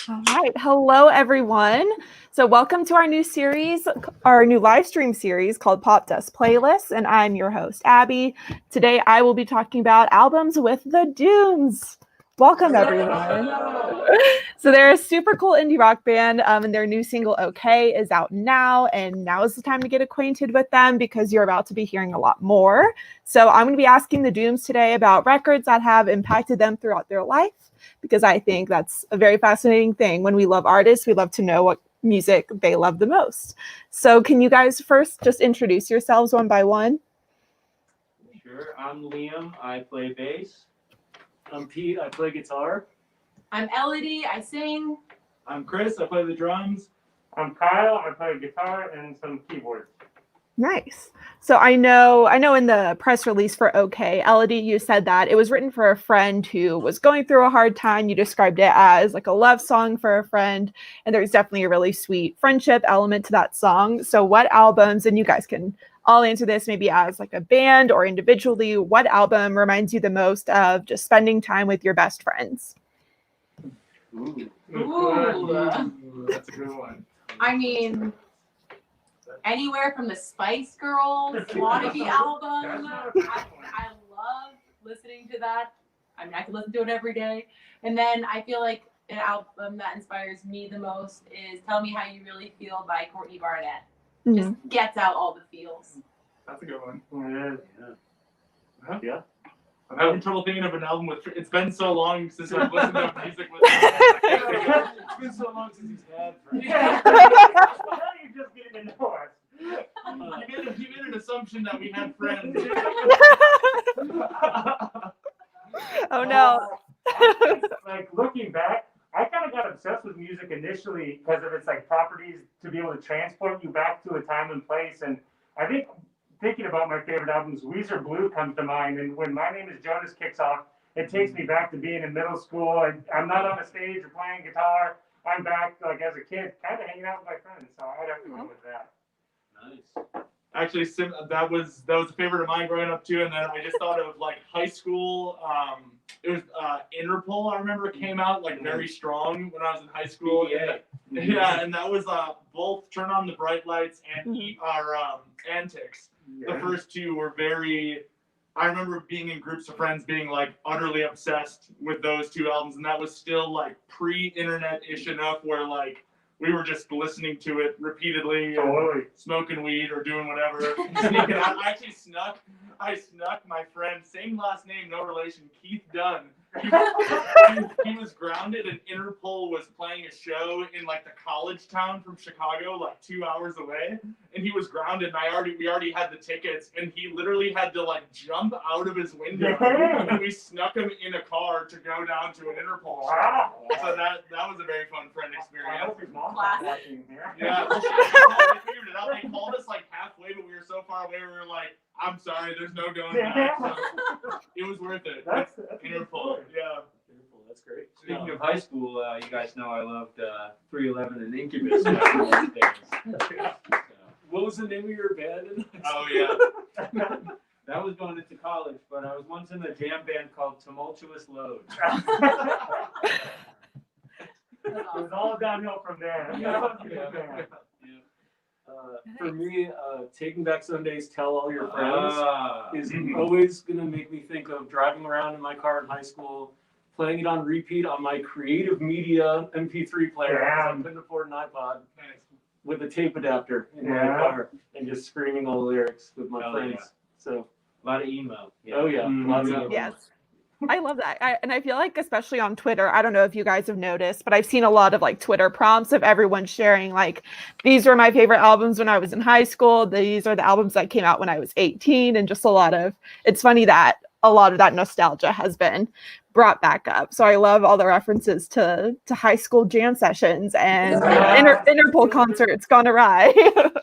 All right. Hello, everyone. So welcome to our new series, our new live stream series called Popdust Playlists, and I'm your host, Abby. Today, I will be talking about albums with the Dumes. Welcome, everyone. So they're a super cool indie rock band, and their new single, OK, is out now, and now is the time to get acquainted with them because you're about to be hearing a lot more. So I'm going to be asking the Dumes today about records that have impacted them throughout their life, because I think that's a very fascinating thing. When we love artists, we love to know what music they love the most. So can you guys first just introduce yourselves one by one? Sure. I'm Liam. I play bass. I'm Pete. I play guitar. I'm Elodie. I sing. I'm Chris. I play the drums. I'm Kyle. I play guitar and some keyboards. Nice. So I know in the press release for OK, Elodie, you said that it was written for a friend who was going through a hard time. You described it as like a love song for a friend, and there's definitely a really sweet friendship element to that song. So what albums, and you guys can all answer this maybe as like a band or individually, what album reminds you the most of just spending time with your best friends? Ooh. That's a good one. I mean, anywhere from the Spice Girls Wannabe album. I love listening to that. I mean, I could listen to it every day. And then I feel like an album that inspires me the most is Tell Me How You Really Feel by Courtney Barnett. Just gets out all the feels. That's a good one. Yeah. I'm having trouble thinking of an album with. It's been so long since I've listened to music with. It's been so long since he's had friends. Now you're just getting to know us. You made an assumption that we had friends. Oh no. Like looking back, I kind of got obsessed with music initially because of its like properties to be able to transport you back to a time and place. And I think thinking about my favorite albums, Weezer Blue comes to mind. And when My Name Is Jonas kicks off, it takes me back to being in middle school. I'm not on a stage or playing guitar. I'm back like as a kid, kind of hanging out with my friends. So I'd have to go with that. Nice. Actually, that was a favorite of mine growing up too. And then I just thought of like high school. It was Interpol. I remember came out like very strong when I was in high school. Yeah, and that was both Turn On the Bright Lights and Antics. The first two were very. I remember being in groups of friends being like utterly obsessed with those two albums, and that was still like pre-internet-ish enough where like we were just listening to it repeatedly, smoking weed or doing whatever. Sneaking out. I snuck my friend, same last name, no relation, Keith Dunn. He was grounded, and Interpol was playing a show in like the college town from Chicago, like 2 hours away. And he was grounded, and we already had the tickets, and he literally had to like jump out of his window. And we snuck him in a car to go down to an Interpol show. So that was a very fun friend experience. I hope his mom's not watching here. Yeah, well, they figured it out. They called us like halfway, but we were so far away. We were like, "I'm sorry, there's no going back." So it was worth it. That's Interpol. Yeah. That's great. Speaking of high school, you guys know I loved 311 and Incubus. What was the name of your band? Oh yeah. That was going into college, but I was once in a jam band called Tumultuous Load. It was all downhill from there. For me, Taking Back Sundays, Tell All Your Friends is always going to make me think of driving around in my car in high school, playing it on repeat on my creative media MP3 player because I couldn't afford an iPod, with a tape adapter in my car, and just screaming all the lyrics with my friends. Yeah. So A lot of emo. Yeah. Oh yeah, lots of emo. Yes. I love that. And I feel like, especially on Twitter, I don't know if you guys have noticed, but I've seen a lot of like Twitter prompts of everyone sharing like, these were my favorite albums when I was in high school. These are the albums that came out when I was 18. And just it's funny that a lot of that nostalgia has been brought back up. So I love all the references to high school jam sessions and Interpol concerts gone awry.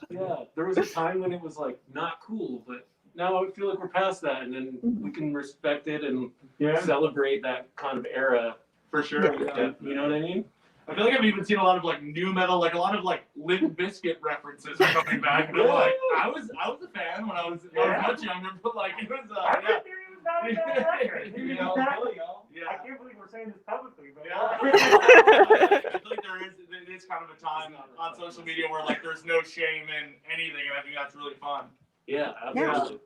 Yeah, there was a time when it was like not cool, but now I feel like we're past that, and then we can respect it and celebrate that kind of era. For sure. Yeah. You know what I mean? I feel like I've even seen a lot of like new metal, like a lot of like Limp Bizkit references are coming back. And I'm like, I was a fan when I was much younger, but like it was I think he was not a bad record. You know, I yeah. can't believe we're saying this publicly, but I feel like is kind of a time on social media where like there's no shame in anything, and I think that's really fun. Yeah, absolutely.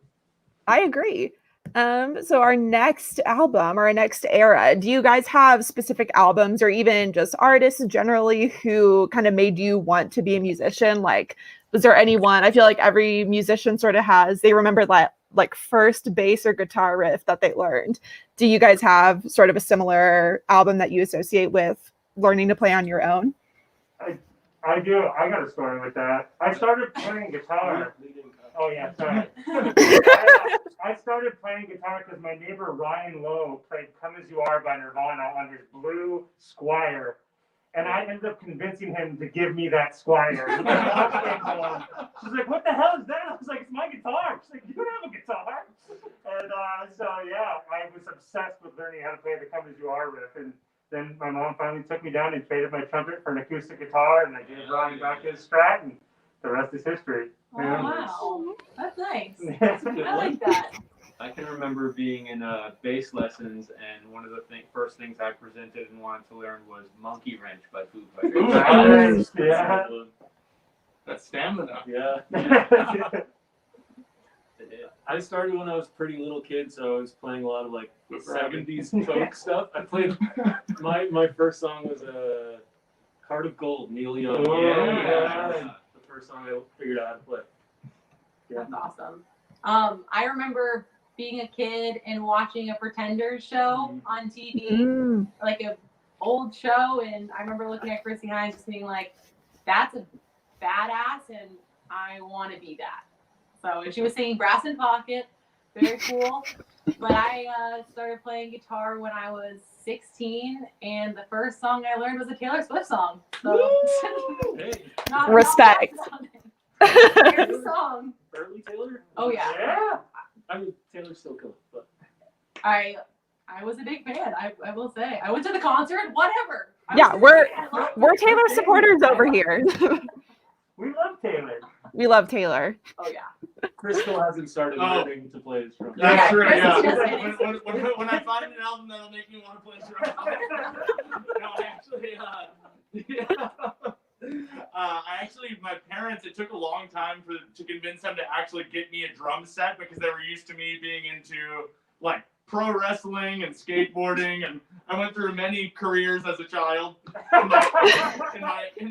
I agree. So our next album or our next era, do you guys have specific albums or even just artists generally who kind of made you want to be a musician? Like, was there anyone? I feel like every musician sort of has, they remember that like first bass or guitar riff that they learned. Do you guys have sort of a similar album that you associate with learning to play on your own? I do. I got a story with that. I started playing guitar. Oh yeah, sorry. I started playing guitar because my neighbor Ryan Lowe played "Come As You Are" by Nirvana on his blue Squire, and I ended up convincing him to give me that Squire. She's like, "What the hell is that?" I was like, "It's my guitar." She's like, "You don't have a guitar." And so yeah, I was obsessed with learning how to play the "Come As You Are" riff, and then my mom finally took me down and traded my trumpet for an acoustic guitar, and I gave Ryan back his Strat, and the rest is history. Oh, wow. That's nice. That's a good I one. like that. I can remember being in bass lessons, and one of the first things I presented and wanted to learn was Monkey Wrench by Foo Ooh, Fighters. Nice. Yeah. That's stamina. Yeah. I started when I was a pretty little kid, so I was playing a lot of like 70s folk stuff. I played my first song was Heart of Gold, Neil Young. Oh, Yeah. yeah. The first song I figured out how to play. That's awesome. I remember being a kid and watching a Pretenders show on TV, like an old show, and I remember looking at Chrissy Hines just being like, "That's a badass, and I want to be that." So, and she was singing "Brass in Pocket," very cool. But I started playing guitar when I was 16, and the first song I learned was a Taylor Swift song. So, Hey, Respect. Here's the song. early Taylor? Oh yeah. Yeah. I mean, Taylor's still cool, but I was a big fan. I will say. I went to the concert. Whatever. Yeah, we're Taylor supporters over here. We love Taylor. We love Taylor. Oh yeah. Chris still hasn't started Oh. learning to play his drums. That's Yeah, true. Chris Yeah. is just When I find an album that'll make me want to play drums, no, I actually, my parents. It took a long time to convince them to actually get me a drum set because they were used to me being into like pro wrestling and skateboarding, and I went through many careers as a child in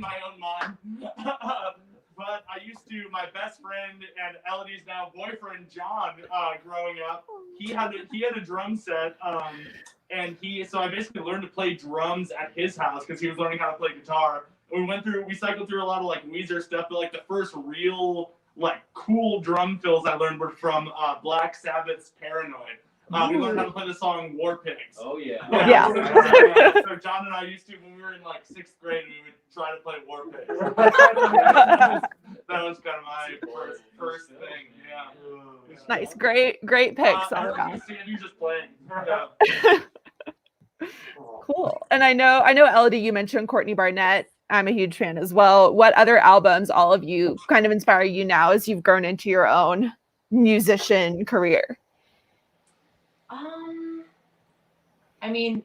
my own mind. But I used to, my best friend and Elodie's now boyfriend, John, growing up, he had a drum set, and so I basically learned to play drums at his house because he was learning how to play guitar. And we cycled through a lot of like Weezer stuff, but like the first real like cool drum fills I learned were from Black Sabbath's Paranoid. We learned how to play the song War Pigs. Oh yeah. Yeah. So John and I used to, when we were in like 6th grade, we would try to play War Pigs. That was kind of my first thing. Yeah. Nice. Great picks. I all don't around. see you just playing. Yeah. Cool. And I know, Elodie, you mentioned Courtney Barnett. I'm a huge fan as well. What other albums, all of you, kind of inspire you now as you've grown into your own musician career? I mean,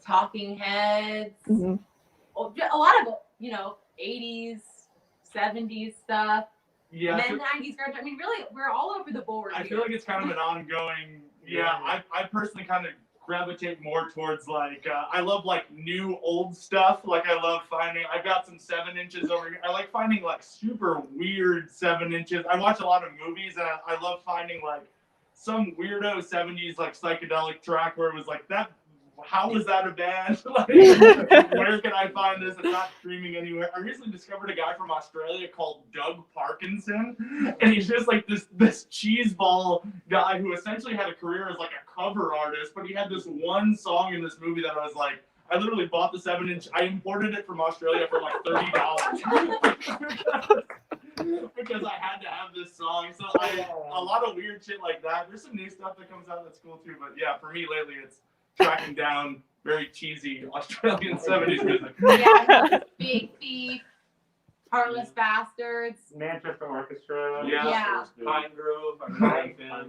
Talking Heads, Mhm. a lot of 80s, 70s stuff, Yeah. and then 90s grunge. I mean, really, we're all over the board. I feel like it's kind of an ongoing. Yeah, I personally kind of gravitate more towards like I love like new old stuff. Like I love finding. I've got some 7-inches over here. I like finding like super weird 7-inches. I watch a lot of movies, and I love finding like some weirdo 70s like psychedelic track where it was like that. How was that a band? Like, where can I find this? It's not streaming anywhere. I recently discovered a guy from Australia called Doug Parkinson, and he's just like this cheeseball guy who essentially had a career as like a cover artist, but he had this one song in this movie that I was like, I literally bought the 7-inch. I imported it from Australia for like $30. Because I had to have this song. So a lot of weird shit like that. There's some new stuff that comes out that's cool too. But yeah, for me lately it's tracking down very cheesy Australian 70s music. Yeah, Big Thief, Heartless Bastards. Manchester Orchestra. Yeah. Pine Grove.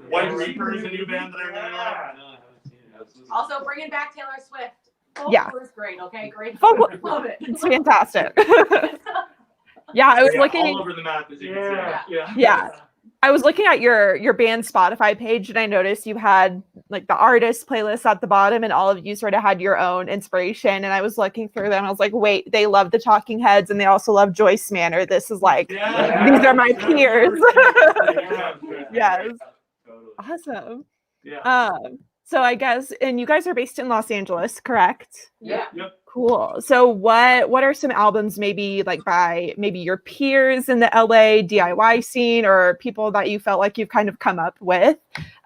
White Reaper is a new band that I really like. Also bringing back Taylor Swift. Yeah. Folklore is great, okay? Great. Folklore- Love it. It's fantastic. Yeah, I was Yeah, looking. all over the map, as you can see. Yeah. Yeah. I was looking at your band Spotify page and I noticed you had like the artist playlist at the bottom and all of you sort of had your own inspiration. And I was looking through them. I was like, wait, they love the Talking Heads and they also love Joyce Manor. This is like, these are my peers. Yes. Totally. Awesome. Yeah. So I guess, and you guys are based in Los Angeles, correct? Yeah. Yep. Cool. So what are some albums maybe like by maybe your peers in the LA DIY scene or people that you felt like you've kind of come up with?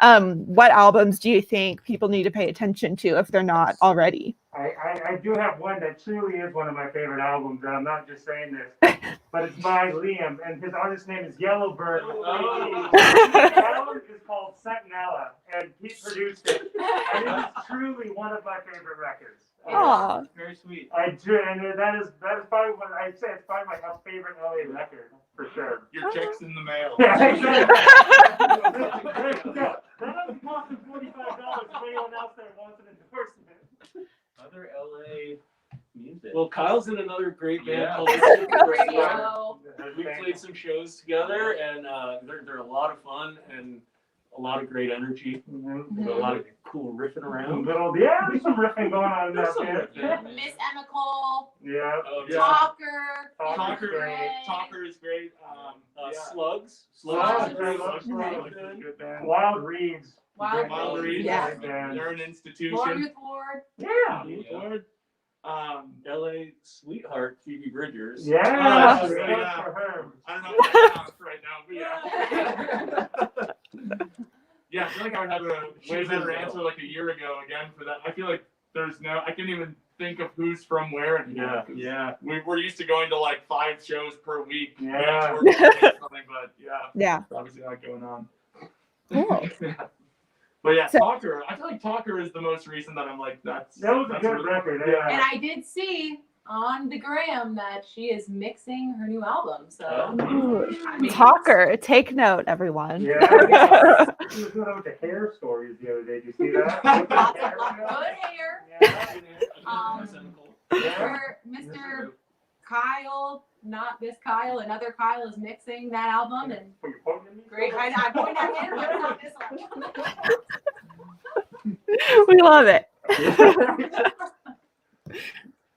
What albums do you think people need to pay attention to if they're not already? I do have one that truly is one of my favorite albums, and I'm not just saying this, but it's by Liam, and his artist name is Yellowbird. Oh. The album is called Sentinella, and he produced it, and it is truly one of my favorite records. Aw. Very sweet. I do, and that is probably what I'd say. It's probably my favorite LA record for sure. Your check's in the mail. Yeah, exactly. That doesn't cost him $45 if anyone else there wants an endorsement. Other LA music. Well, Kyle's in another great band Yeah. called The Radio. We played some shows together, and they're a lot of fun and a lot of great energy. Mhm. A lot of cool riffing around. There's some riffing going on in There's that some band. riffing. Miss Emma Cole, Yeah. Oh, Yeah. Talker, Talker, Ray. Talker is great. Yeah. Slugs. Slugs. Good band. Wild Reeds. Wild Wild Reeds. Yeah. Great band. They're an Lord institution. Youth Ward. Yeah. Lord. LA Sweetheart, Phoebe Bridgers. Yeah. Yeah. Good Yeah. for her. I don't know if that counts right now, but yeah. Yeah, I feel like I would have a way better answer like a year ago again for that. I feel like I can't even think of who's from where anymore. Yeah. We're used to going to like 5 shows per week. Yeah. Or something, but yeah, Yeah. obviously not going on. Cool. But yeah, So- Talker. I feel like Talker is the most recent that I'm like, That was a good really- record. And Yeah. I did see on the gram that she is mixing her new album. So Ooh. I mean, Talker, take note, everyone. Yeah. She was doing it with the hair stories the other day. Did you see that? lots of good hair. Yeah. Mr. Kyle, not this Kyle, another Kyle is mixing that album and Were you pointing at me? great. I pointed at him, but not this one. We love it.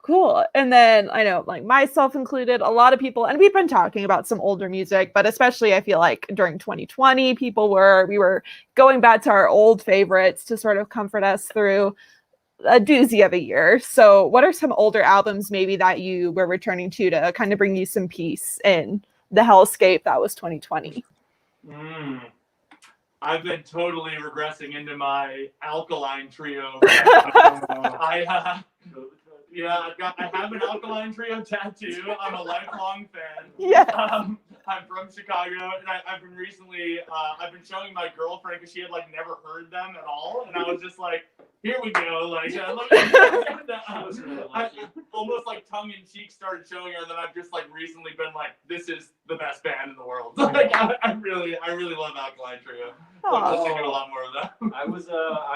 Cool. And then I know, like myself included, a lot of people, and we've been talking about some older music, but especially I feel like during 2020, we were going back to our old favorites to sort of comfort us through a doozy of a year. So what are some older albums maybe that you were returning to kind of bring you some peace in the hellscape that was 2020? I've been totally regressing into my Alkaline Trio. I have an Alkaline Trio tattoo. I'm a lifelong fan. Yeah. I'm from Chicago, and I've been recently, I've been showing my girlfriend because she had like never heard them at all, and I was just like, here we go, like, I almost like tongue in cheek started showing her, and then I've just like recently been like, this is the best band in the world. Like, I really love Alkaline Trio. I'm listening to a lot more of them. I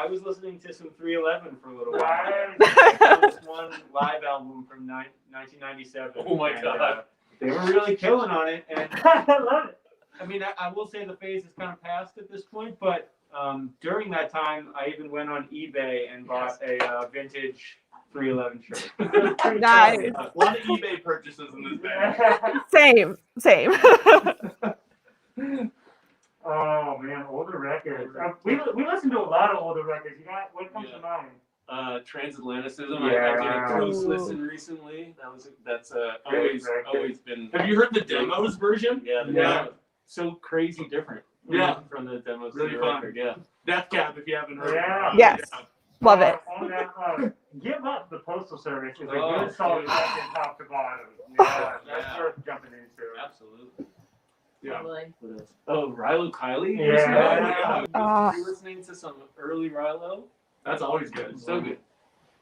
was listening to some 311 for a little while. Right. I found this one live album from 1997. Oh my and, God. they were really killing on it, and I love it. I mean, I will say the phase is kind of past at this point, but during that time, I even went on eBay and bought a vintage 311 shirt. Nice. A lot of eBay purchases in this band. Same. Oh man, older records. We listen to a lot of older records. You got what comes to mind? Transatlanticism. Yeah. I did a close listen recently. That's always been. Have you heard the demos version? Yeah. Yeah. So crazy different. Yeah. From the demos. Really to the fun. record, yeah. Death Cab, if you haven't heard Yeah. of it. Yes. Love it. On that, Give Up the Postal Service is a Oh, good solid dude. record top to bottom. Yeah, that's Yeah. worth jumping into. Absolutely. Yeah. Totally. What else? Oh, Rilo Kiley. Yeah. I was listening to some early Rilo. That's always good. So good.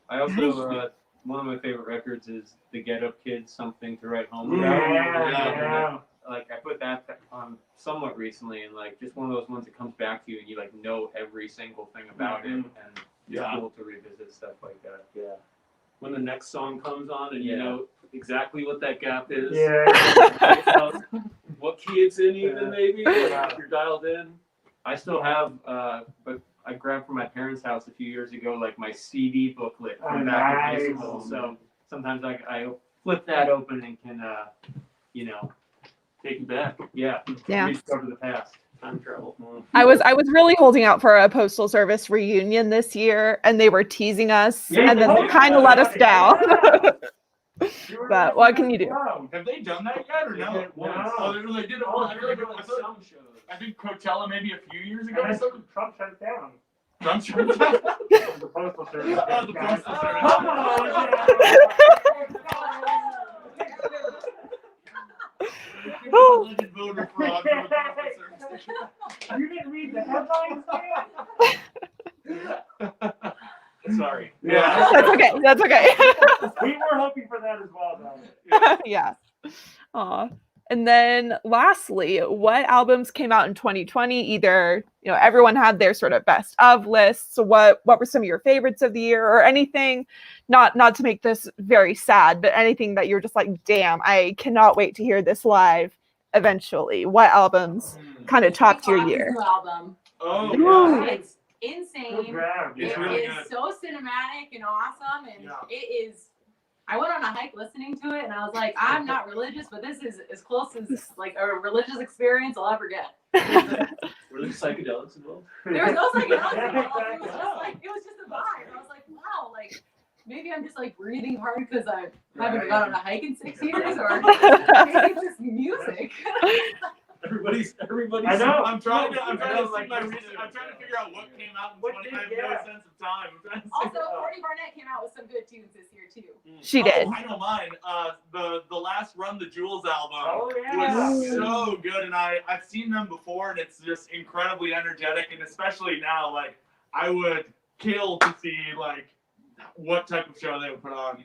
I also one of my favorite records is the Get Up Kids, Something to Write Home Yeah, About. yeah. Like I put that on somewhat recently, and like just one of those ones that comes back to you, and you like know every single thing about it, and it's Yeah. cool to revisit stuff like that. Yeah. when the next song comes on and you know exactly what that gap is. Yeah. What key it's in even maybe, if you're dialed in. I still have, but I grabbed from my parents' house a few years ago, like my CD booklet from back in high Nice. school. So sometimes I flip that open and can, Take you back. Yeah. rediscover the past. Time travel. I was really holding out for a Postal Service reunion this year, and they were teasing us, and then they kind of let us down. But what can you do? Have they done that yet or no? Oh, they did it once. I think Coachella maybe a few years ago. And then Trump shut it down. Trump shut it down. The Postal Service. Oh, the Postal Service. Come on, Alleged voter fraud for the Postal Service. You didn't read the headlines, man? Sorry. Yeah. That's okay. We were hoping for that as well, though. Yeah. Aw. And then lastly, what albums came out in 2020? Either, everyone had their sort of best of lists. So what were some of your favorites of the year, or anything, not to make this very sad, but anything that you're just like, damn, I cannot wait to hear this live eventually. What albums kind of topped your year? New album. Oh, Ooh. yeah. It's insane. Good grab. It It's really is good. so cinematic and awesome, and Yeah. it is. I went on a hike listening to it, and I was like, I'm not religious, but this is as close as like a religious experience I'll ever get. Were there psychedelics involved? There was no psychedelics involved. It was Yeah. just like it was just a vibe. I was like, wow, like maybe I'm just like breathing hard because I haven't gone on a hike in 6 years, or maybe it's just music. Everybody's. I know. I'm trying to see like, my research. I'm trying to figure out what came out in What 20. did- I have yeah. no sense of time. I'm trying to Also, figure out. Courtney Barnett came out with some good tunes this year too. She did. Oh, I know mine. The last Run the Jewels album Oh, yeah. was so good, and I've seen them before, and it's just incredibly energetic, and especially now, like I would kill to see like what type of show they would put on,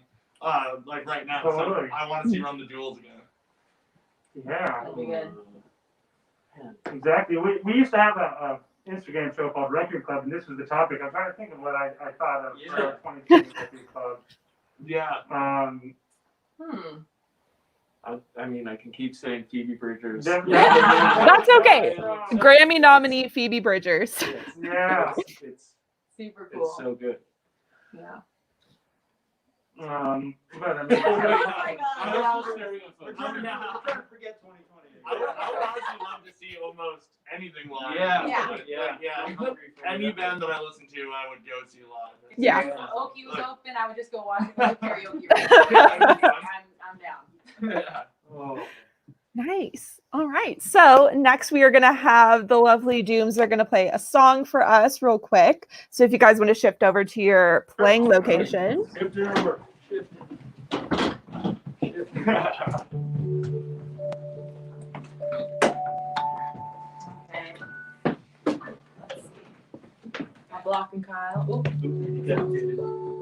like right now. Totally. So I want to see Run the Jewels again. Yeah, That'll be good. exactly. We used to have a Instagram show called Record Club, and this was the topic. I'm trying to think of what I thought of for our 2020 Record Club. Yeah. I mean, I can keep saying Phoebe Bridgers. That's okay. Grammy nominee Phoebe Bridgers. Yeah. It's Super cool. so good. Yeah. But I mean, Oh my We're trying to forget 2020. I would honestly love to see almost anything live. Yeah. But, yeah. Any band that I listen to, I would go see live. Yeah. If Oki was open, I would just go watch it with karaoke. I'm down. Yeah. Oh. Nice. All right. So next we are going to have the lovely Dumes. They're going to play a song for us real quick. So if you guys want to shift over to your playing location. Shift it over. Okay. Let's see. I'm blocking Kyle. Oop.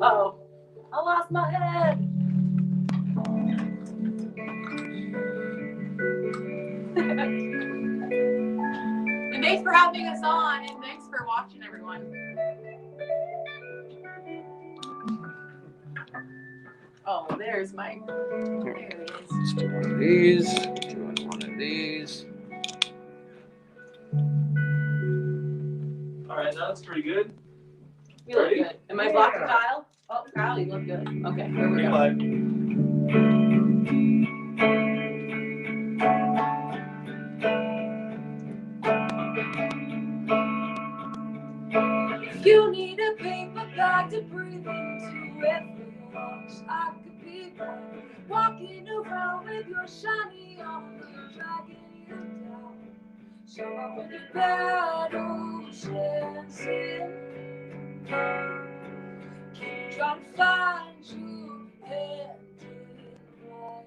Uh-oh. I lost my head. And thanks for having us on, and thanks for watching, everyone. Oh, there's my. There it is. Let's do one of these. Doing one of these. All right, that looks pretty good. You look Ready? good. Am I blocking Kyle? Oh, Kyle, you look good. Okay, here we go. You need a paper bag to breathe into every lunch. I could be one, walking around with your shiny armor, dragging you down. Show up with your battle chances. Keep trying to find you headed right.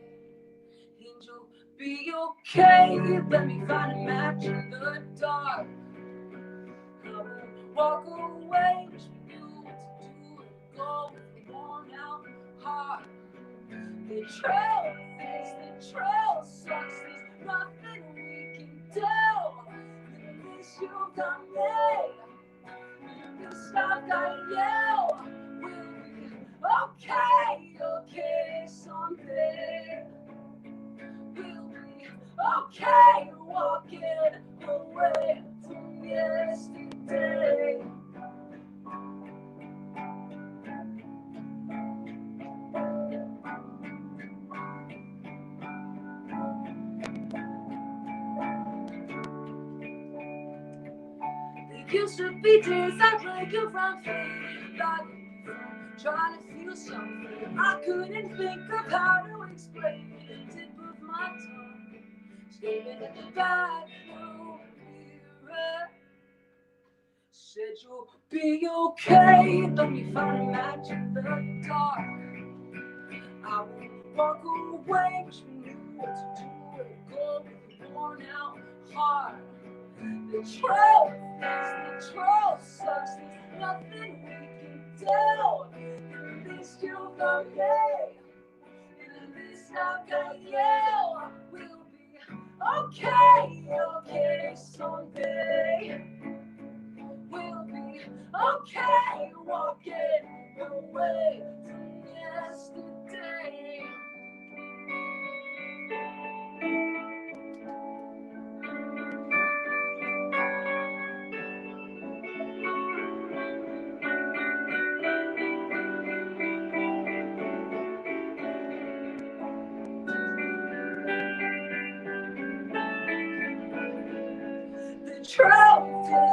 Angel, be okay. Let me find a match in the dark. I will walk away, wish we knew what to do and go with a worn out heart. The trail sucks, there's nothing we can do. With this you've got me, with this I've got you. We'll be okay. Used to be days I'd break around feeling like trying to feel something. I couldn't think of how to explain it. Tip of my tongue, staring at the bathroom mirror. Said you'll be okay, then you found a match in the dark. I won't walk away, but you knew what to do. Where to go with a worn out heart. The truth sucks. There's nothing we can do. At least you got me, and at least I got you. We'll be okay someday. We'll be okay walking away from yesterday.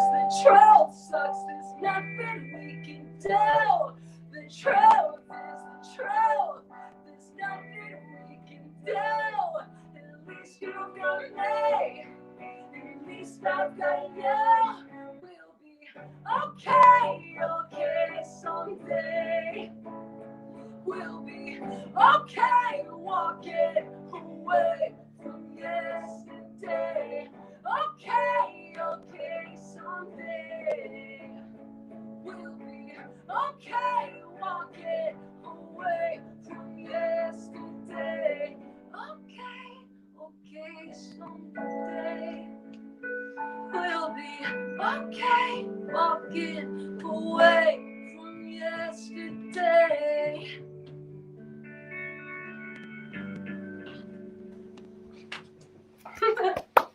The truth sucks, there's nothing we can do. The truth is the truth, there's nothing we can do. At least you've got me, at least I've got you. We'll be okay someday. We'll be okay walking away from yesterday. Okay someday. We'll be okay walking away from yesterday. Okay someday. We'll be okay walking away from yesterday.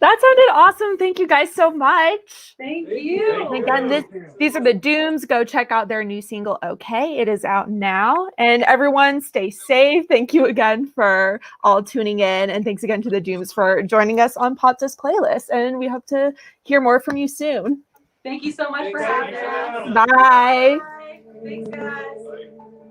That sounded awesome. Thank you guys so much. Thank you. And again, these are the Dumes. Go check out their new single, Okay. It is out now. And everyone stay safe. Thank you again for all tuning in. And thanks again to the Dumes for joining us on Popdust Playlist. And we hope to hear more from you soon. Thank you so much for having us. Bye. Thanks, guys.